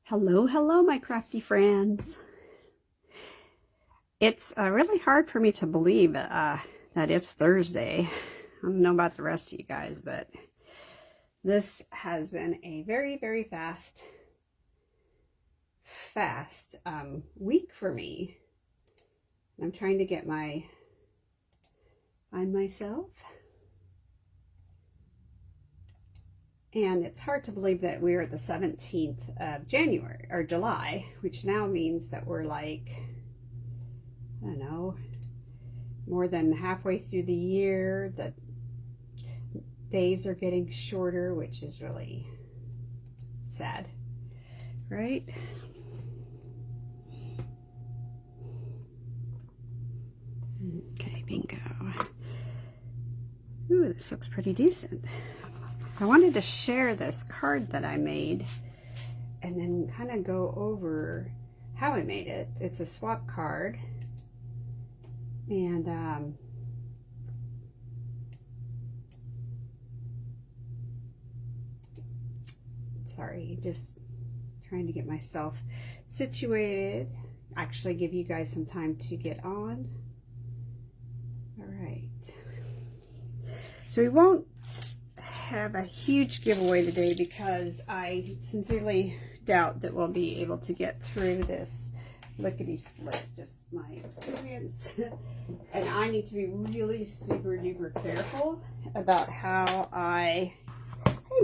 Hello, hello, my crafty friends. It's really hard for me to believe that it's Thursday. I don't know about the rest of you guys, but this has been a very, very fast week for me. I'm trying to get find myself. And it's hard to believe that we're at the 17th of January, or July, which now means that we're like, I don't know, more than halfway through the year. The days are getting shorter, which is really sad, right? Okay, bingo. Ooh, this looks pretty decent. So I wanted to share this card that I made and then kind of go over how I made it. It's a swap card, and sorry, just trying to get myself situated. Actually give you guys some time to get on. All right. So we won't have a huge giveaway today because I sincerely doubt that we'll be able to get through this lickety-split, just my experience. And I need to be really super duper careful about how hey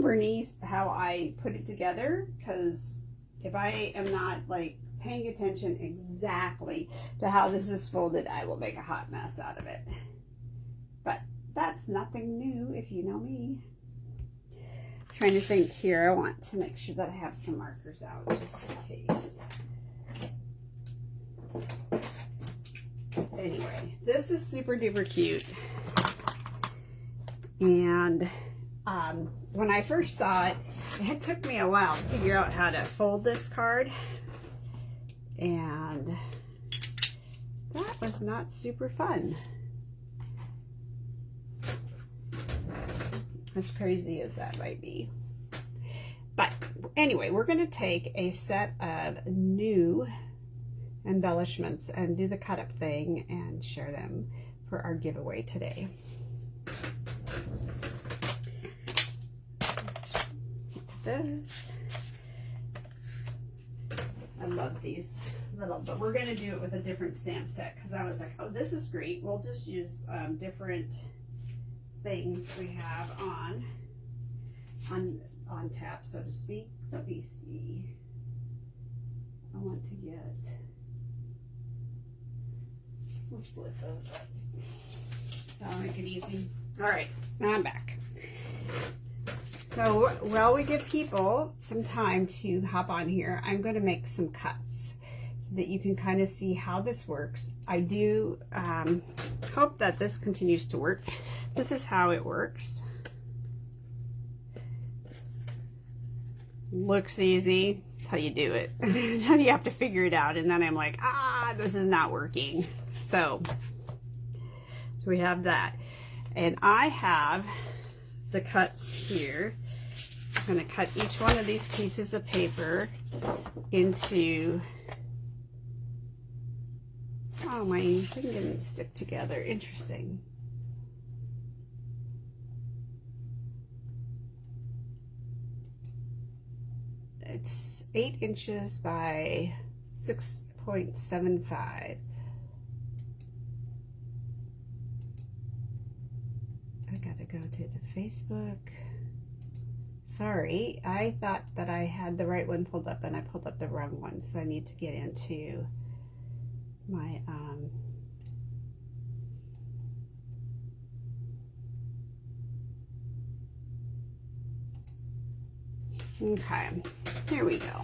Bernice, how I put it together, because if I am not like paying attention exactly to how this is folded, I will make a hot mess out of it. But that's nothing new if you know me. Trying to think here. I want to make sure that I have some markers out just in case. Anyway, this is super duper cute. And when I first saw it, it took me a while to figure out how to fold this card. And that was not super fun. As crazy as that might be. But anyway, we're going to take a set of new embellishments and do the cut up thing and share them for our giveaway today. This. I love these little, but we're going to do it with a different stamp set because I was like, oh, this is great. We'll just use different things we have on tap, so to speak. Let me see. I want to get, we'll split those up. That'll make it easy. All right, now I'm back. So while we give people some time to hop on here, I'm going to make some cuts so that you can kind of see how this works. I do hope that this continues to work. This is how it works. Looks easy until you do it. Until you have to figure it out, and then I'm like, this is not working. So we have that. And I have the cuts here. I'm going to cut each one of these pieces of paper into, oh, my thing didn't stick together. Interesting. It's 8 inches by 6.75. I gotta go to the Facebook. Sorry, I thought that I had the right one pulled up and I pulled up the wrong one, so I need to get into my okay, here we go.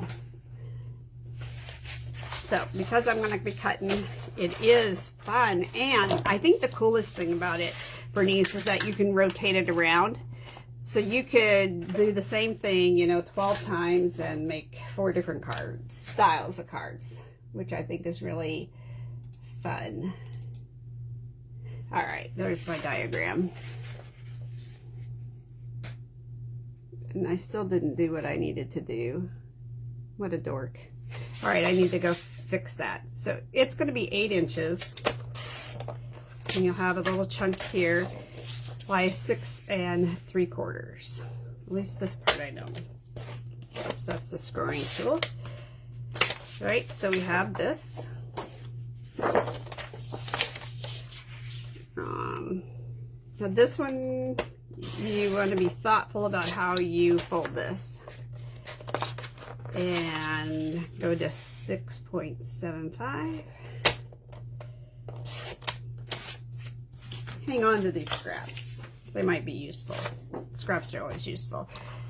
So because I'm going to be cutting, it is fun, and I think the coolest thing about it, Bernice, is that you can rotate it around. So you could do the same thing, 12 times and make 4 different styles of cards, which I think is really fun. All right, there's my diagram. And I still didn't do what I needed to do. What a dork. All right, I need to go fix that. So it's going to be 8 inches. And you'll have a little chunk here by 6 3/4. At least this part I know. Oops, that's the scoring tool. All right, so we have this. Now this one, you want to be thoughtful about how you fold this. And go to 6.75. Hang on to these scraps. They might be useful. Scraps are always useful.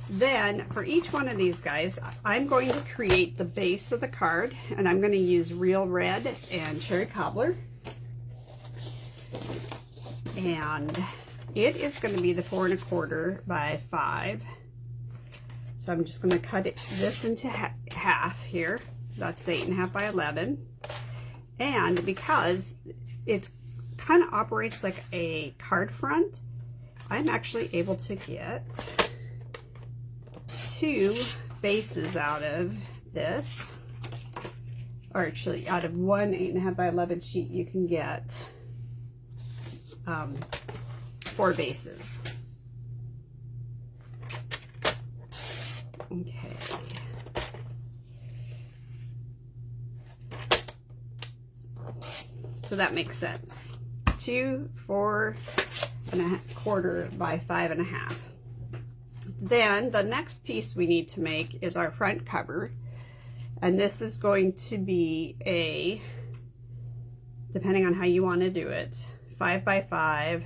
Then for each one of these guys, I'm going to create the base of the card, and I'm going to use Real Red and Cherry Cobbler. And it is going to be the 4 1/4 by 5. So I'm just going to cut this into half here. That's 8 1/2 by 11. And because it kind of operates like a card front, I'm actually able to get 2 bases out of this. Or actually, out of one 8 1/2 by 11 sheet, you can get 4 bases. Okay. So that makes sense. 2 4 1/4 by 5 1/2. Then the next piece we need to make is our front cover. And this is going to be a, depending on how you want to do it, 5 by 5,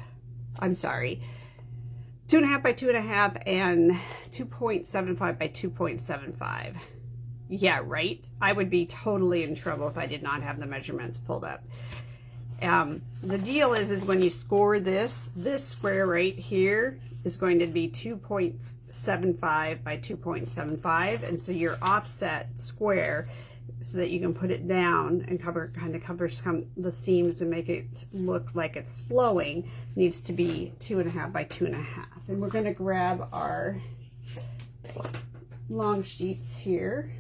I'm sorry, 2 1/2 by 2 1/2 and 2.75 by 2.75. Yeah, right? I would be totally in trouble if I did not have the measurements pulled up. The deal is when you score this square right here is going to be 2.75 by 2.75, and so your offset square, so that you can put it down and kind of cover the seams and make it look like it's flowing, needs to be 2 1/2 by 2 1/2. And we're going to grab our long sheets here.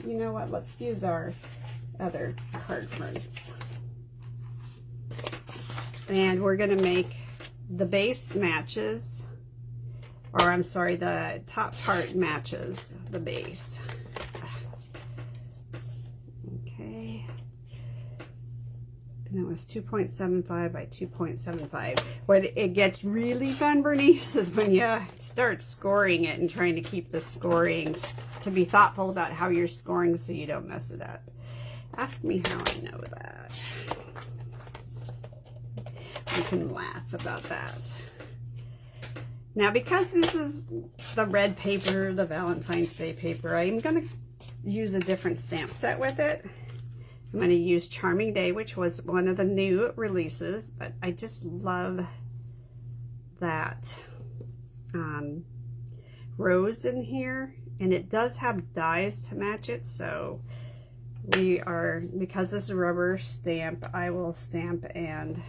You know what? Let's use our other card fronts. And we're going to make the base matches, or I'm sorry, the top part matches the base. Okay. And it was 2.75 by 2.75. What it gets really fun, Bernice, is when you start scoring it and trying to keep the scoring, to be thoughtful about how you're scoring so you don't mess it up. Ask me how I know that. You can laugh about that. Now, because this is the red paper, the Valentine's Day paper, I'm going to use a different stamp set with it. I'm going to use Charming Day, which was one of the new releases, but I just love that rose in here, and it does have dies to match it, so because this is a rubber stamp, I will stamp and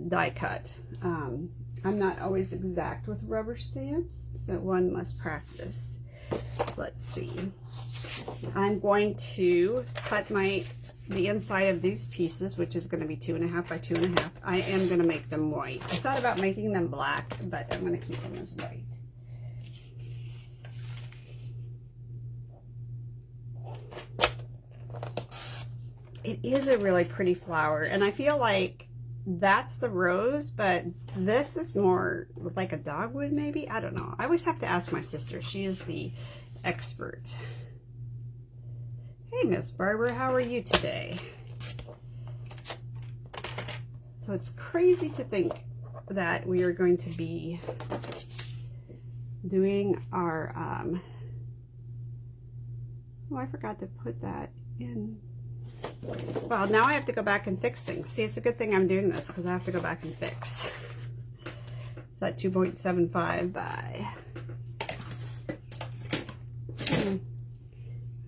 die cut. I'm not always exact with rubber stamps, so one must practice. Let's see. I'm going to cut the inside of these pieces, which is going to be 2 1/2 by 2 1/2. I am going to make them white. I thought about making them black, but I'm going to keep them as white. It is a really pretty flower, and I feel like that's the rose, but this is more like a dogwood maybe. I don't know. I always have to ask my sister. She is the expert. Hey, Miss Barbara, how are you today? So it's crazy to think that we are going to be doing our, oh, I forgot to put that in. Well, now I have to go back and fix things. See, it's a good thing I'm doing this because I have to go back and fix. Is that 2.75 by...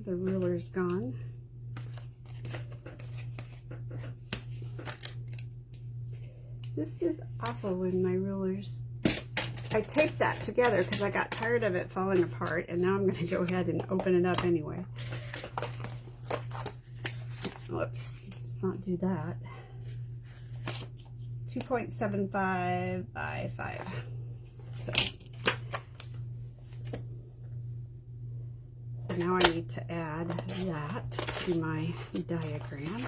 The ruler's gone. This is awful when my ruler's I taped that together because I got tired of it falling apart, and now I'm going to go ahead and open it up anyway. Whoops, let's not do that. 2.75 by 5. So now I need to add that to my diagram.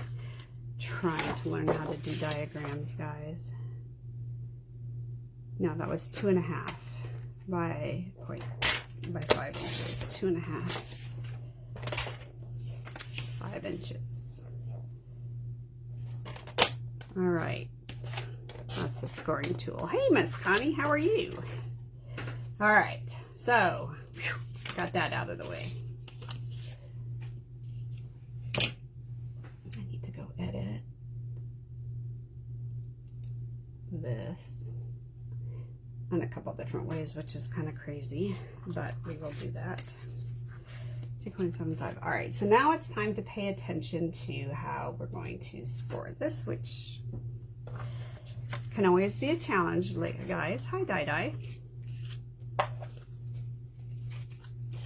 Trying to learn how to do diagrams, guys. No, that was 2.5 by 5 inches. 2.5. 5 inches. All right. That's the scoring tool. Hey, Miss Connie, how are you? All right. So, got that out of the way. I need to go edit this in a couple different ways, which is kind of crazy, but we will do that. 2.75. All right, so now it's time to pay attention to how we're going to score this, which can always be a challenge, guys. Hi, Di. I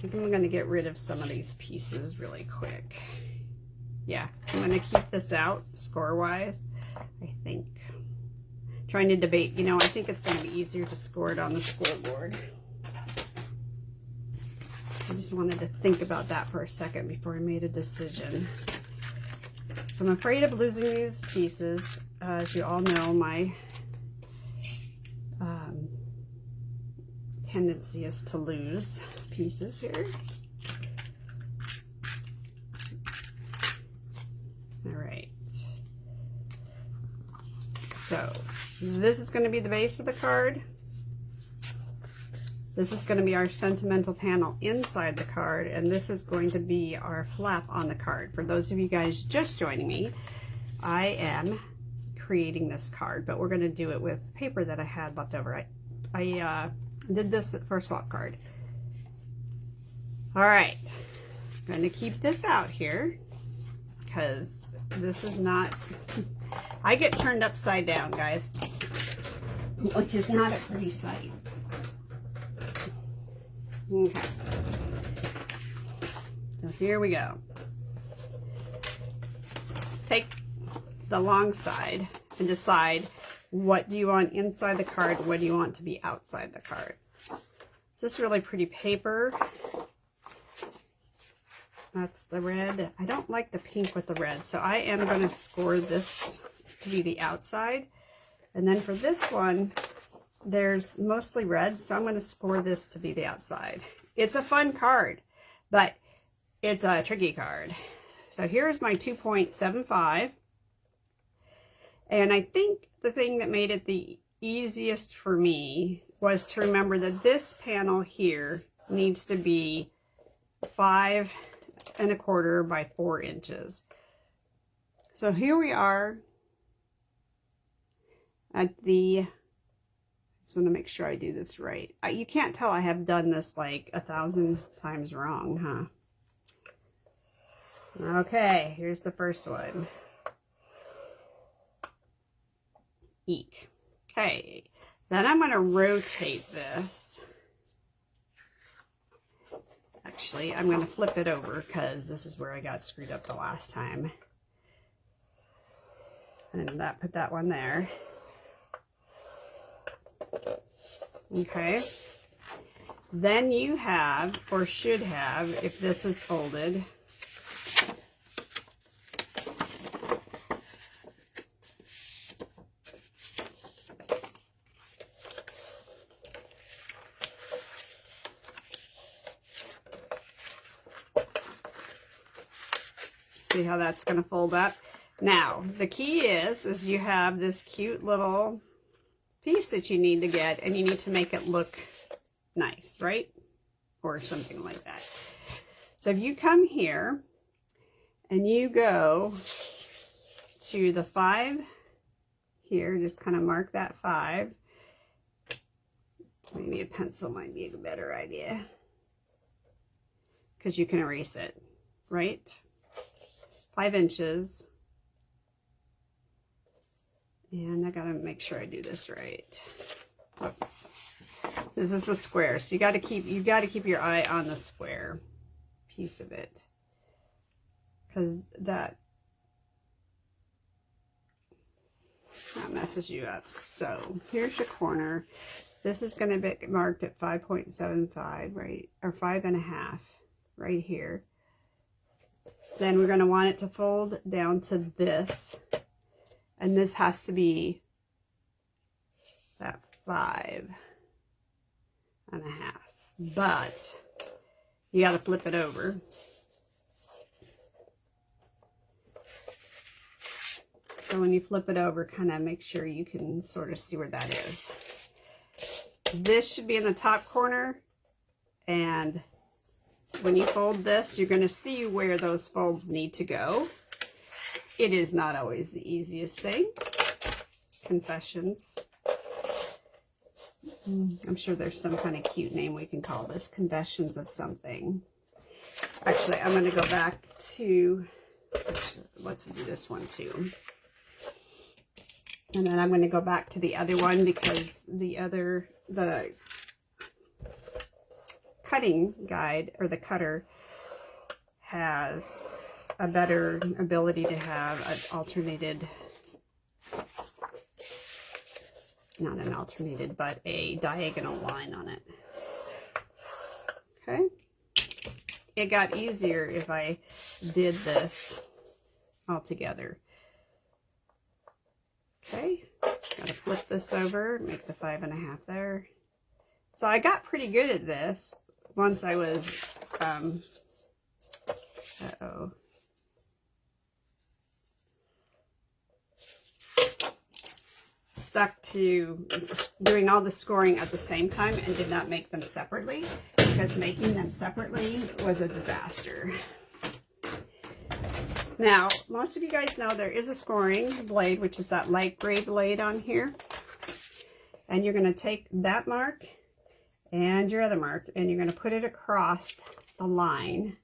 think I'm going to get rid of some of these pieces really quick. Yeah, I'm going to keep this out score-wise, I think. Trying to debate, you know, I think it's going to be easier to score it on the scoreboard. I just wanted to think about that for a second before I made a decision. I'm afraid of losing these pieces. As you all know, my tendency is to lose pieces here. All right. So this is going to be the base of the card. This is going to be our sentimental panel inside the card, and this is going to be our flap on the card. For those of you guys just joining me, I am creating this card, but we're going to do it with paper that I had left over. I did this for a swap card. All right, I'm going to keep this out here because this is not, I get turned upside down, guys, which is not a pretty sight. Okay, so here we go. Take the long side and decide what do you want inside the card, what do you want to be outside the card. This is really pretty paper. That's the red. I don't like the pink with the red, so I am going to score this to be the outside. And then for this one, there's mostly red, so I'm going to score this to be the outside. It's a fun card, but it's a tricky card. So here's my 2.75. And I think the thing that made it the easiest for me was to remember that this panel here needs to be 5 1/4 by 4 inches. So here we are at the, just want to make sure I do this right. You can't tell I have done this like 1,000 times wrong, huh? Okay, here's the first one. Eek. Okay, then I'm going to rotate this. Actually, I'm going to flip it over because this is where I got screwed up the last time. And that, put that one there. Okay. Then you have, or should have, if this is folded, see how that's going to fold up. Now, the key is you have this cute little piece that you need to get, and you need to make it look nice, right? Or something like that. So if you come here and you go to the 5 here, just kind of mark that 5. Maybe a pencil might be a better idea because you can erase it, right? 5 inches. And I gotta make sure I do this right. Whoops. This is a square, so you got to keep your eye on the square piece of it, because that messes you up. So here's your corner. This is going to be marked at 5.75, right, or 5.5 right here. Then we're going to want it to fold down to this, and this has to be that 5.5. But you got to flip it over. So when you flip it over, kind of make sure you can sort of see where that is. This should be in the top corner, and when you fold this, you're going to see where those folds need to go. It is not always the easiest thing. Confessions. I'm sure there's some kind of cute name we can call this. Confessions of something. Actually, I'm going to go back to, let's do this one too. And then I'm going to go back to the other one, because the cutting guide, or the cutter, has a better ability to have an alternated, not an alternated, but a diagonal line on it. Okay. It got easier if I did this all together. Okay. Gotta flip this over, make the 5.5 there. So I got pretty good at this once I was, stuck to doing all the scoring at the same time and did not make them separately, because making them separately was a disaster. Now, most of you guys know there is a scoring blade, which is that light gray blade on here. And you're going to take that mark and your other mark, and you're going to put it across the line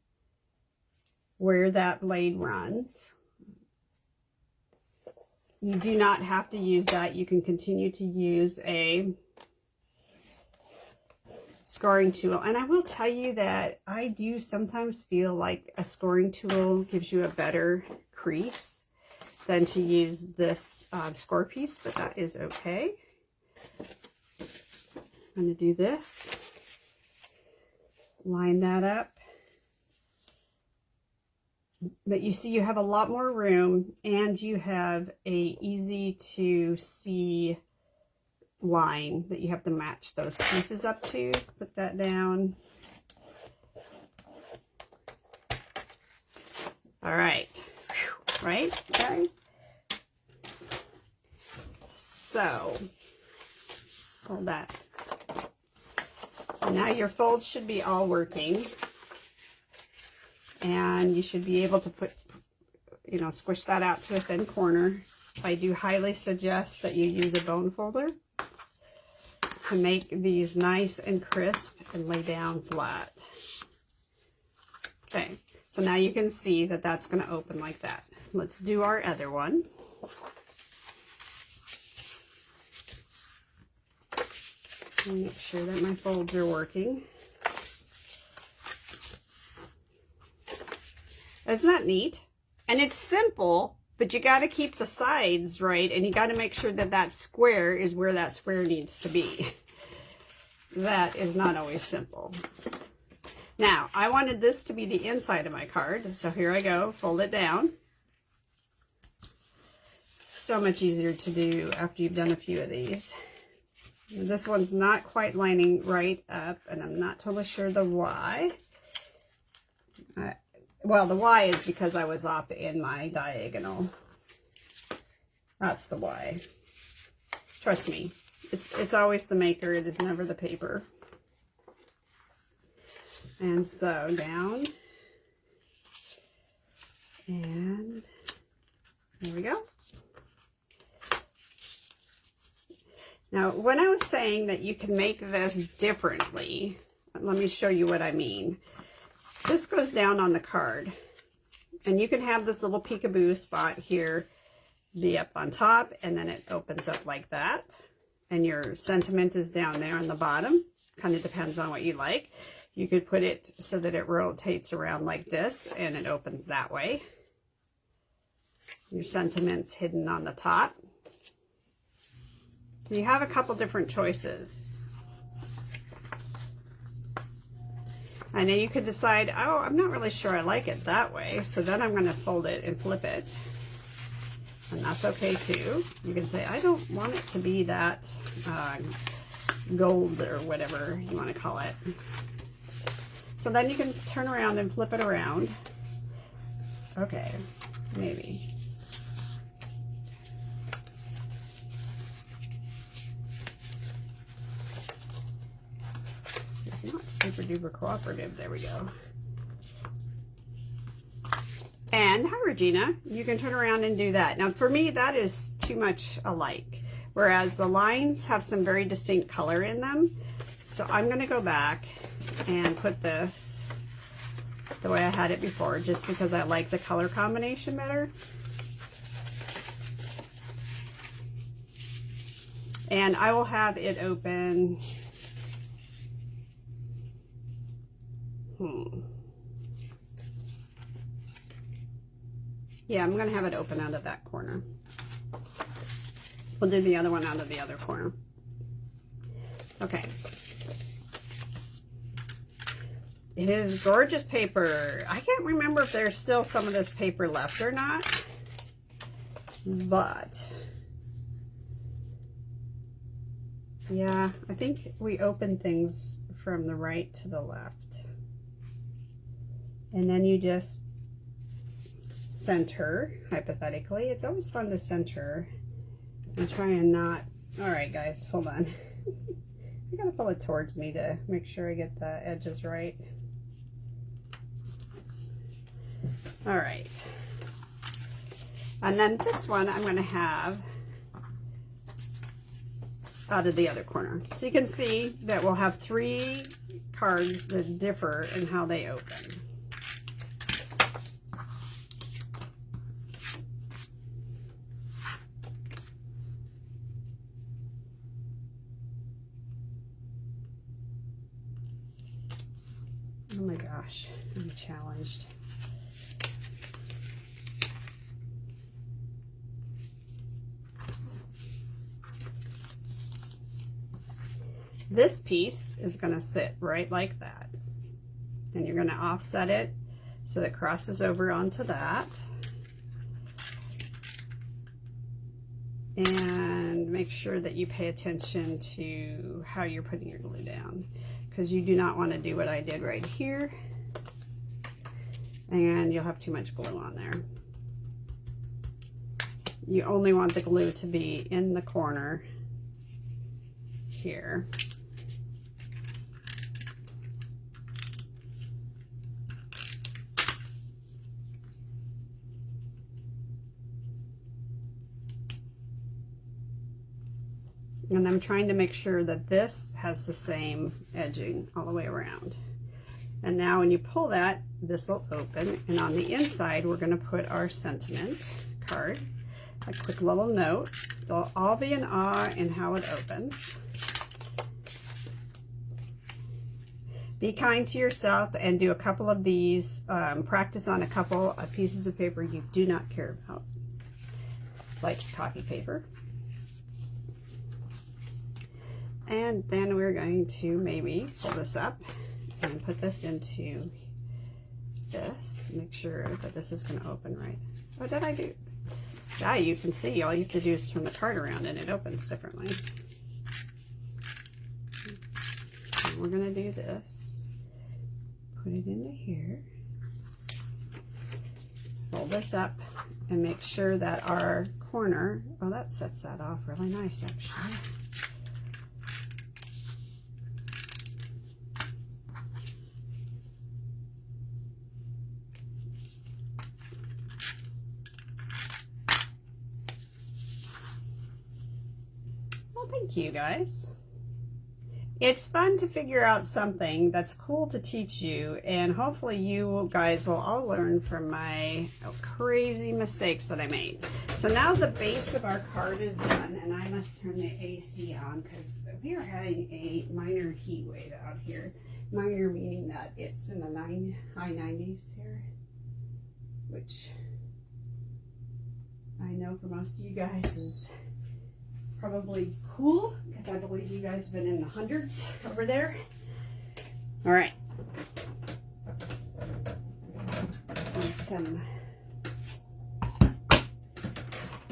where that blade runs. You do not have to use that. You can continue to use a scoring tool. And I will tell you that I do sometimes feel like a scoring tool gives you a better crease than to use this score piece, but that is okay. I'm going to do this, line that up. But you see, you have a lot more room, and you have a easy to see line that you have to match those pieces up to. Put that down. All right. Whew. Right, guys? So, hold that. Now your folds should be all working, and you should be able to put, you know, squish that out to a thin corner. I do highly suggest that you use a bone folder to make these nice and crisp and lay down flat. Okay, so now you can see that that's going to open like that. Let's do our other one. Make sure that my folds are working. Isn't that neat? And it's simple, but you got to keep the sides right, and you got to make sure that that square is where that square needs to be. That is not always simple. Now, I wanted this to be the inside of my card, so here I go, fold it down. So much easier to do after you've done a few of these. This one's not quite lining right up, and I'm not totally sure the why. Well, the why is because I was off in my diagonal. That's the why. Trust me, it's always the maker. It is never the paper. And so down, and there we go. Now, when I was saying that you can make this differently, let me show you what I mean. This goes down on the card, and you can have this little peekaboo spot here be up on top, and then it opens up like that. and your sentiment is down there on the bottom. Kind of depends on what you like. You could put it so that it rotates around like this and it opens that way. Your sentiment's hidden on the top. You have a couple different choices. And then you could decide, oh, I'm not really sure I like it that way. So then I'm going to fold it and flip it. And that's okay too. You can say, I don't want it to be that gold or whatever you want to call it. So then you can turn around and flip it around. Okay, maybe. It's not super duper cooperative. There we go. And hi, Regina. You can turn around and do that. Now, for me, that is too much alike. Whereas the lines have some very distinct color in them. So I'm going to go back and put this the way I had it before, just because I like the color combination better. And I will have it open. Yeah, I'm going to have it open out of that corner. We'll do the other one out of the other corner. Okay. It is gorgeous paper. I can't remember if there's still some of this paper left or not. But yeah, I think we open things from the right to the left. And then you just center, hypothetically. It's always fun to center and try and not. All right, guys, hold on. I gotta pull it towards me to make sure I get the edges right. All right. And then this one I'm gonna have out of the other corner. So you can see that we'll have 3 cards that differ in how they open. Oh my gosh, I'm challenged. This piece is going to sit right like that. And you're going to offset it so that it crosses over onto that. And make sure that you pay attention to how you're putting your glue down, because you do not want to do what I did right here. And you'll have too much glue on there. You only want the glue to be in the corner here. And I'm trying to make sure that this has the same edging all the way around. And now when you pull that, this will open. And on the inside, we're going to put our sentiment card. A quick little note. They'll all be in awe in how it opens. Be kind to yourself and do a couple of these. Practice on a couple of pieces of paper you do not care about, like copy paper. And then we're going to maybe pull this up and put this into this. Make sure that this is going to open right. What did I do? Yeah, you can see all you have to do is turn the card around and it opens differently. And we're going to do this. Put it into here. Fold this up and make sure that our corner, oh, that sets that off really nice actually. Thank you guys. It's fun to figure out something that's cool to teach you, and hopefully you guys will all learn from my crazy mistakes that I made. So now the base of our card is done, and I must turn the AC on because we are having a minor heat wave out here. Minor meaning that it's in the high 90s here, which I know for most of you guys is probably cool, because I believe you guys have been in the hundreds over there. All right.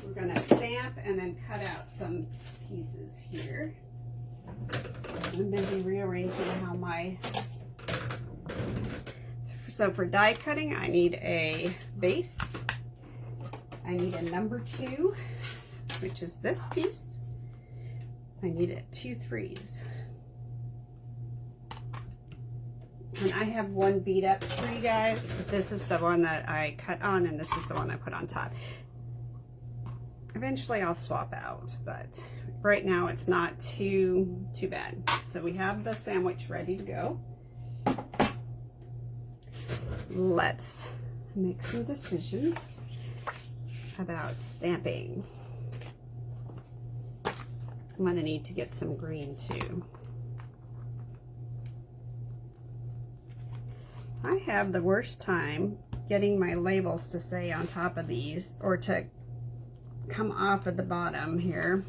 We're gonna stamp and then cut out some pieces here. I'm busy rearranging how so for die cutting, I need a base. I need a number 2, which is this piece. I need 2 3s. And I have one beat up for you guys. This is the one that I cut on, and this is the one I put on top. Eventually I'll swap out, but right now it's not too bad. So we have the sandwich ready to go. Let's make some decisions about stamping. I'm gonna need to get some green too. I have the worst time getting my labels to stay on top of these or to come off at the bottom here.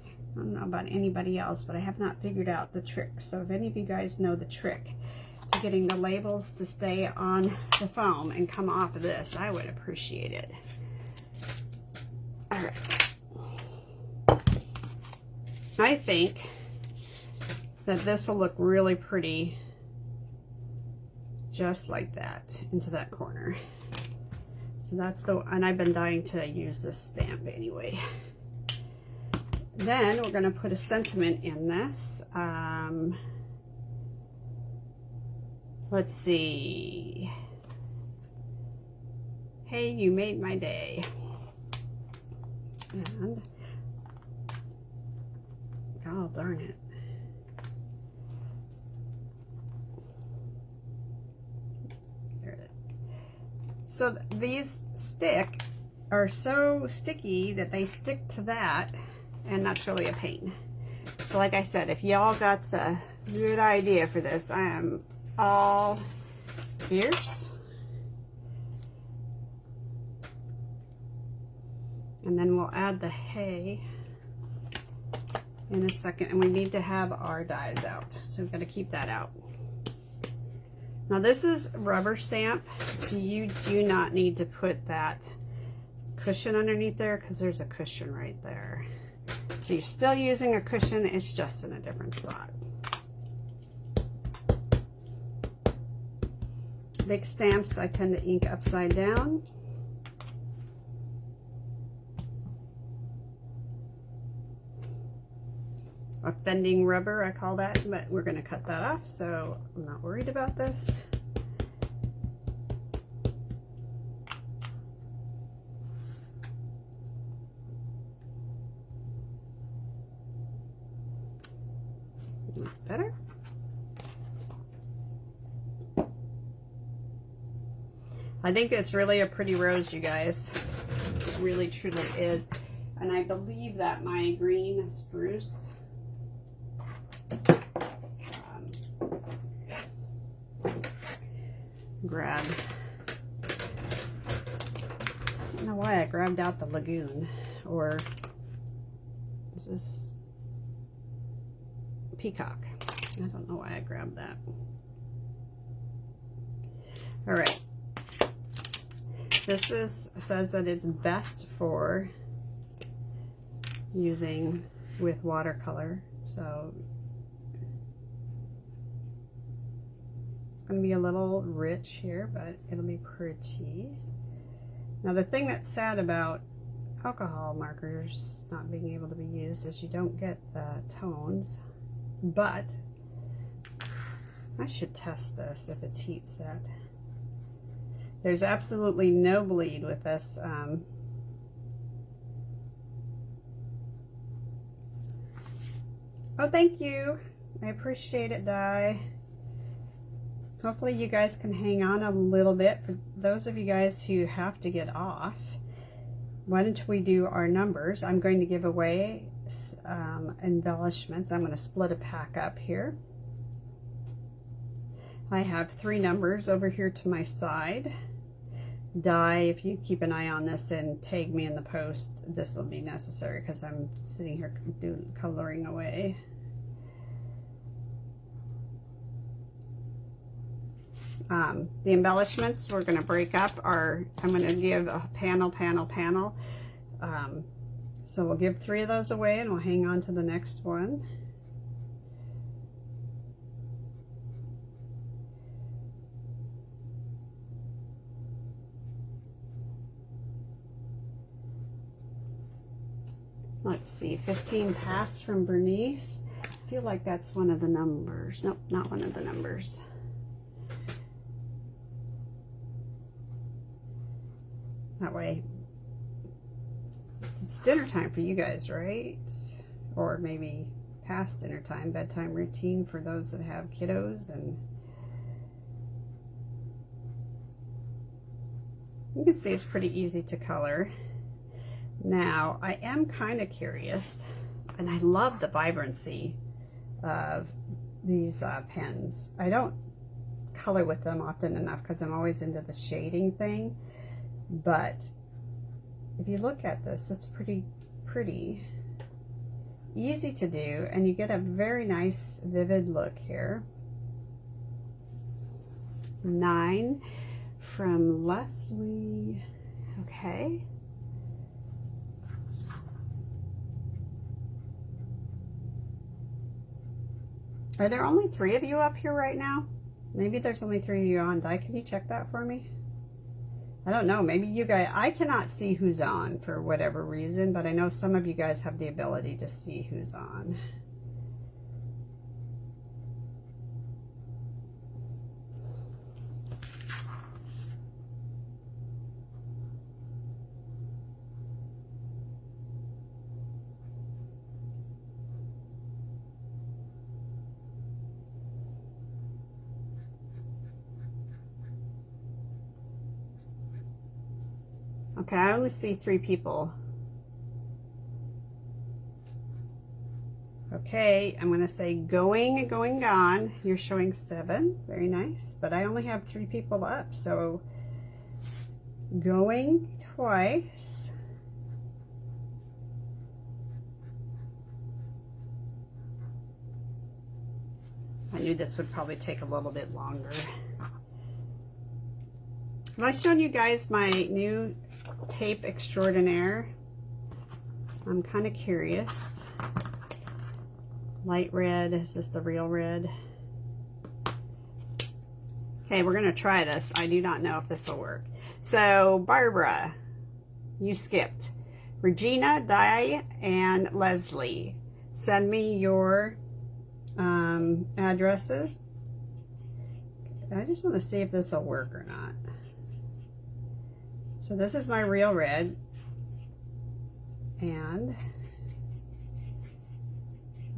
I don't know about anybody else, but I have not figured out the trick. So if any of you guys know the trick to getting the labels to stay on the foam and come off of this, I would appreciate it. All right. I think that this will look really pretty just like that into that corner. So that's and I've been dying to use this stamp anyway. Then we're going to put a sentiment in this. Let's see. Hey, you made my day. And oh, darn it. So these are so sticky that they stick to that, and that's really a pain. So like I said, if y'all got a good idea for this, I am all ears. And then we'll add the hay in a second, and we need to have our dies out, so we've got to keep that out. Now this is rubber stamp, so you do not need to put that cushion underneath there, because there's a cushion right there. So you're still using a cushion, it's just in a different spot. Big stamps I tend to ink upside down. Offending rubber, I call that, but we're going to cut that off, so I'm not worried about this. That's better. I think it's really a pretty rose, you guys. It really truly is. And I believe that my green spruce grab. I don't know why I grabbed out the lagoon, or is this peacock? I don't know why I grabbed that. All right. This says that it's best for using with watercolor, so going to be a little rich here, but it'll be pretty. Now the thing that's sad about alcohol markers not being able to be used is you don't get the tones, but I should test this if it's heat set. There's absolutely no bleed with this. Oh, thank you. I appreciate it, Di. Hopefully you guys can hang on a little bit. For those of you guys who have to get off, why don't we do our numbers? I'm going to give away embellishments. I'm going to split a pack up here. I have 3 numbers over here to my side. Di, if you keep an eye on this and tag me in the post, this will be necessary because I'm sitting here coloring away. The embellishments we're going to break up are, I'm going to give a panel. So we'll give 3 of those away and we'll hang on to the next one. Let's see, 15 passed from Bernice. I feel like that's one of the numbers. Nope, not one of the numbers. That way, it's dinner time for you guys, right? Or maybe past dinner time, bedtime routine for those that have kiddos. And you can see it's pretty easy to color. Now, I am kind of curious, and I love the vibrancy of these pens. I don't color with them often enough because I'm always into the shading thing, but if you look at this, it's pretty easy to do, and you get a very nice vivid look here. 9 from Leslie. Okay. Are there only 3 of you up here right now? Maybe there's only 3 of you on. Di, can you check that for me? I don't know. Maybe you guys, I cannot see who's on for whatever reason, but I know some of you guys have the ability to see who's on. Okay, I only see 3 people. Okay, I'm going to say going, gone. You're showing 7. Very nice. But I only have 3 people up. So going twice. I knew this would probably take a little bit longer. Have I shown you guys my new tape extraordinaire? I'm kind of curious. Light red, is this the real red? Okay, we're going to try this. I do not know if this will work. So, Barbara, you skipped. Regina, Di, and Leslie. Send me your addresses. I just want to see if this will work or not. So this is my real red, and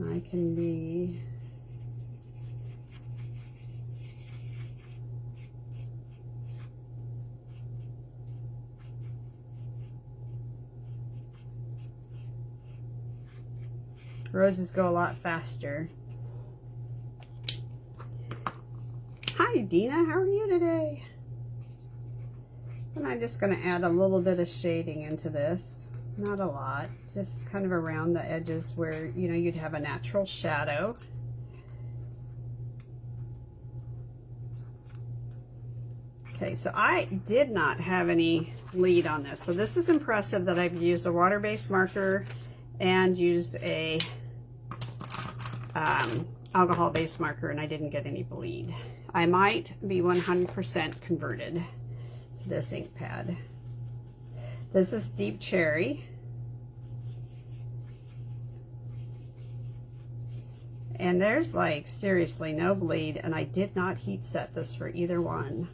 I can be roses go a lot faster. Hi Dina, how are you today? And I'm just going to add a little bit of shading into this. Not a lot, just kind of around the edges where, you know, you'd have a natural shadow. Okay, so I did not have any lead on this. So this is impressive that I've used a water-based marker and used a alcohol-based marker, and I didn't get any bleed. I might be 100% converted to this ink pad. This is Deep Cherry. And there's like seriously no bleed, and I did not heat set this for either one.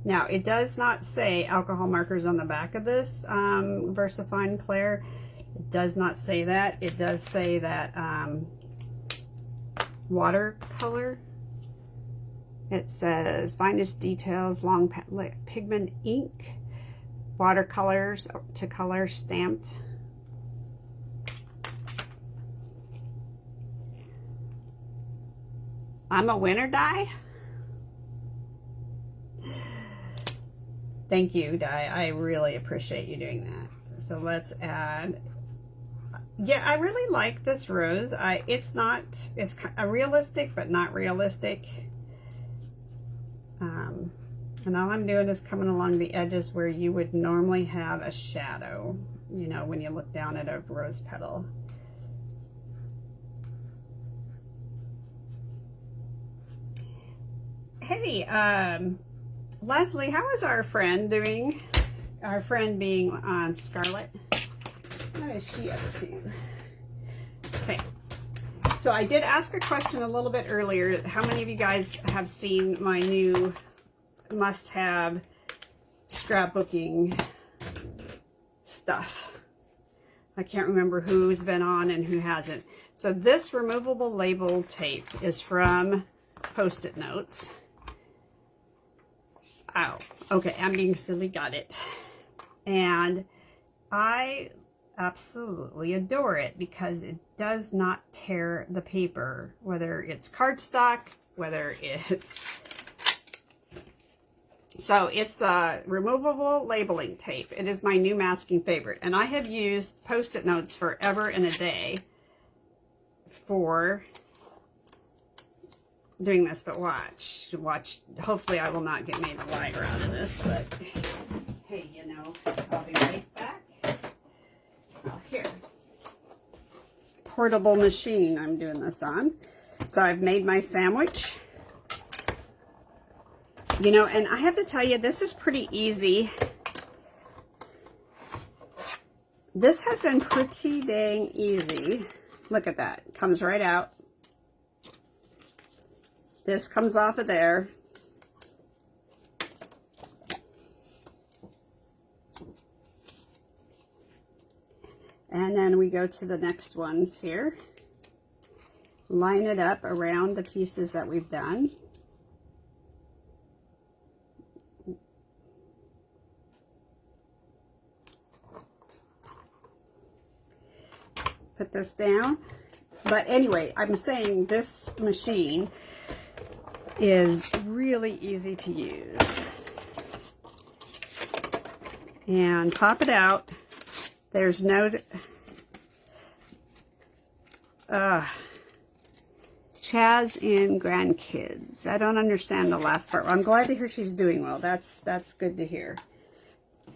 Now it does not say alcohol markers on the back of this VersaFine Clair. It does not say that. It does say that watercolor. It says finest details, long pigment ink, watercolors to color stamped. I'm a winner die. Thank you, die. I really appreciate you doing that. So let's add. Yeah, I really like this rose. It's a realistic, but not realistic. And all I'm doing is coming along the edges where you would normally have a shadow, you know, when you look down at a rose petal. Hey, Leslie, how is our friend doing? Our friend being Scarlett. What is she up to? Okay, so I did ask a question a little bit earlier. How many of you guys have seen my new must-have scrapbooking stuff? I can't remember who's been on and who hasn't. So this removable label tape is from Post-it Notes. Oh, okay, I'm being silly, got it. And I absolutely adore it because it does not tear the paper, whether it's cardstock, whether it's... So it's a removable labeling tape. It is my new masking favorite. And I have used Post-it Notes forever and a day for doing this, but watch, hopefully I will not get made a liar out of this, but hey, you know, I'll be right back. Oh, here, portable machine I'm doing this on. So I've made my sandwich, you know, and I have to tell you, this is pretty easy. This has been pretty dang easy. Look at that, it comes right out. This comes off of there. And then we go to the next ones here. Line it up around the pieces that we've done. Put this down. But anyway, I'm saying this machine is really easy to use. And pop it out. There's no Chaz and grandkids. I don't understand the last part. I'm glad to hear she's doing well. That's good to hear.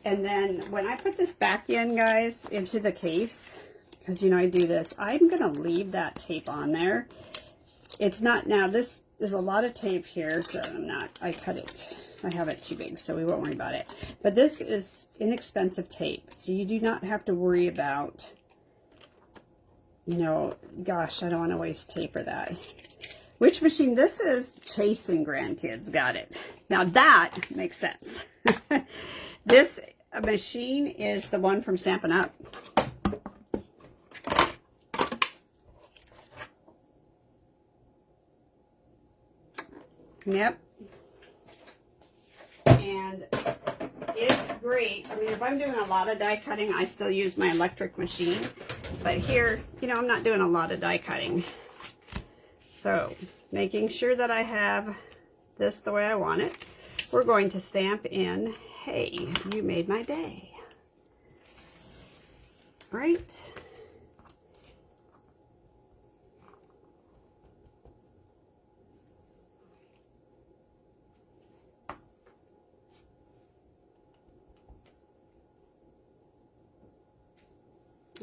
And then when I put this back in, guys, into the case, because you know I do this, I'm gonna leave that tape on there. It's not, now this is a lot of tape here, so I cut it. I have it too big, so we won't worry about it. But this is inexpensive tape, so you do not have to worry about, you know, gosh, I don't want to waste tape for that. Which machine? This is Chasing Grandkids, got it. Now that makes sense. This machine is the one from Stampin' Up. Yep. And it's great. I mean, if I'm doing a lot of die cutting, I still use my electric machine. But here, you know, I'm not doing a lot of die cutting. So, making sure that I have this the way I want it, we're going to stamp in, hey, you made my day. Right?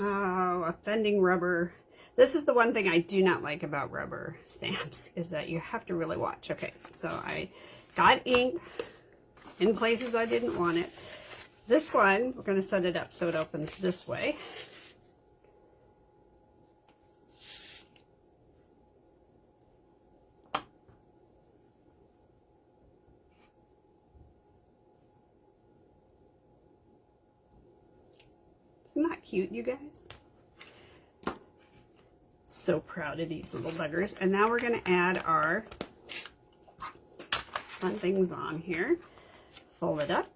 Oh, offending rubber. This is the one thing I do not like about rubber stamps, is that you have to really watch. Okay, so I got ink in places I didn't want it. This one, we're going to set it up so it opens this way. Isn't that cute, you guys? So proud of these little buggers. And now we're going to add our fun things on here. Fold it up.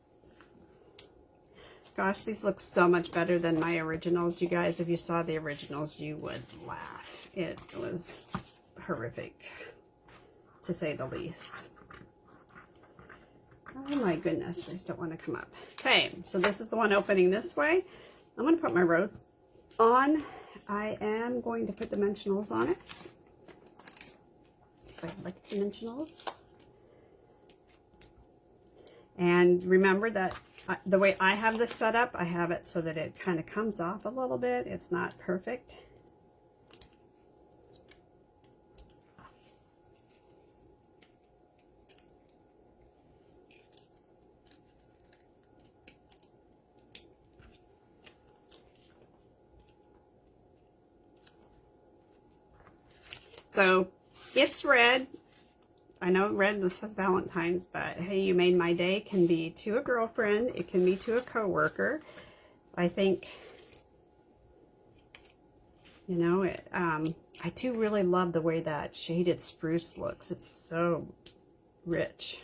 Gosh, these look so much better than my originals. You guys, if you saw the originals, you would laugh. It was horrific, to say the least. Oh my goodness, these don't want to come up. Okay, so this is the one opening this way. I'm going to put my rose on. I am going to put dimensionals on it. So I like dimensionals. And remember that the way I have this set up, I have it so that it kind of comes off a little bit. It's not perfect. So it's red. I know red, this says Valentine's, but hey, you made my day can be to a girlfriend. It can be to a coworker. I think, you know, I do really love the way that shaded spruce looks. It's so rich.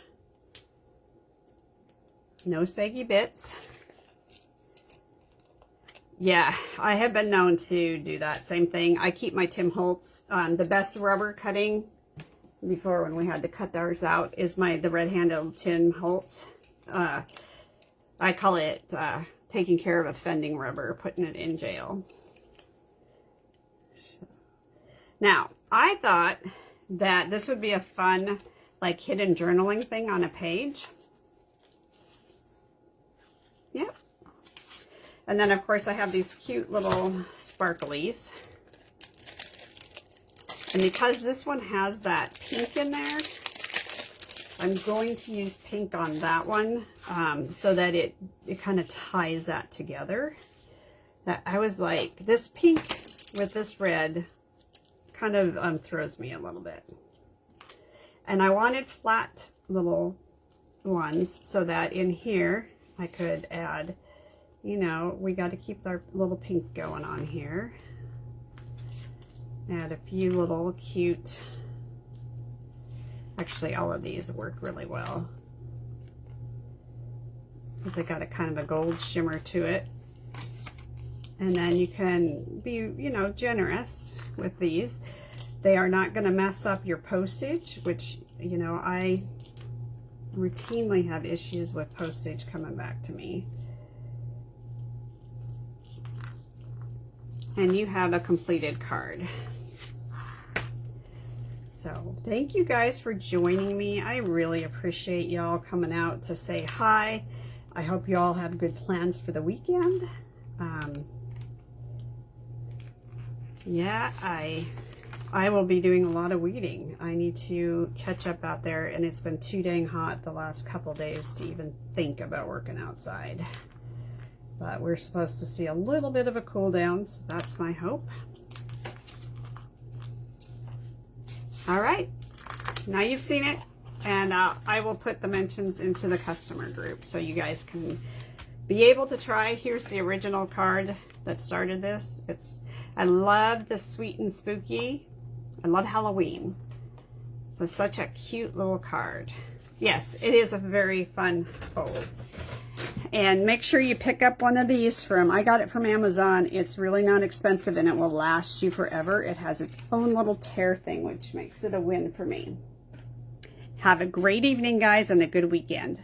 No saggy bits. Yeah, I have been known to do that same thing. I keep my Tim Holtz, the best rubber cutting before when we had to cut ours out is the red-handled Tim Holtz. I call it taking care of offending rubber, putting it in jail. Now, I thought that this would be a fun, like, hidden journaling thing on a page. Yep. And then, of course, I have these cute little sparklies. And because this one has that pink in there, I'm going to use pink on that one so that it kind of ties that together. That I was like, this pink with this red kind of throws me a little bit. And I wanted flat little ones so that in here I could add, you know, we got to keep our little pink going on here. Add a few little cute, actually all of these work really well because they got a kind of a gold shimmer to it. And then you can be, you know, generous with these. They are not going to mess up your postage, which, you know, I routinely have issues with postage coming back to me. And you have a completed card. So thank you guys for joining me. I really appreciate y'all coming out to say hi. I hope you all have good plans for the weekend. Yeah, I will be doing a lot of weeding. I need to catch up out there, and it's been too dang hot the last couple days to even think about working outside. But we're supposed to see a little bit of a cool down, so that's my hope. All right, now you've seen it, and I will put the mentions into the customer group so you guys can be able to try. Here's the original card that started this. I love the sweet and spooky. I love Halloween. So such a cute little card. Yes, it is a very fun fold. And make sure you pick up one of these I got it from Amazon. It's really not expensive and it will last you forever. It has its own little tear thing, which makes it a win for me. Have a great evening, guys, and a good weekend.